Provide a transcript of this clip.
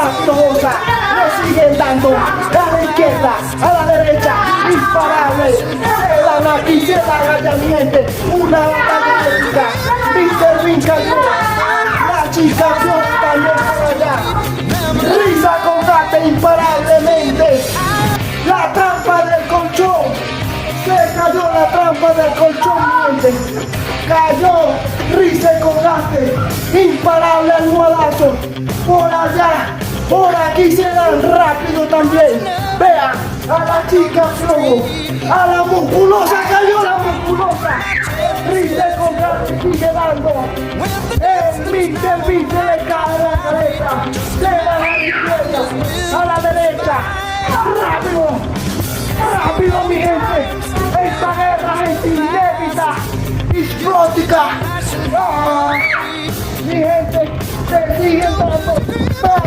Pastrosa, le siguen dando a la izquierda, a la derecha, imparable. Se dan aquí, se dan allá, mi gente. Una batalla épica. Mr. Bean cayó. La chica Fiona también por allá. Risa combate imparablemente. La trampa del colchón. Se cayó la trampa del colchón, mi gente. Cayó, Risa combate. Imparable almohadazo. Por allá, por aquí se dan rápido también. Vean, a la chica flojo, a la musculosa, cayó la musculosa. Risa combate sigue dando. El Mr. Bean se le cae la cabeza. Se da a la izquierda, a la derecha. Rápido, rápido, mi gente. Esta guerra es inédita, hipnótica. Ah, mi gente, se siguen dando.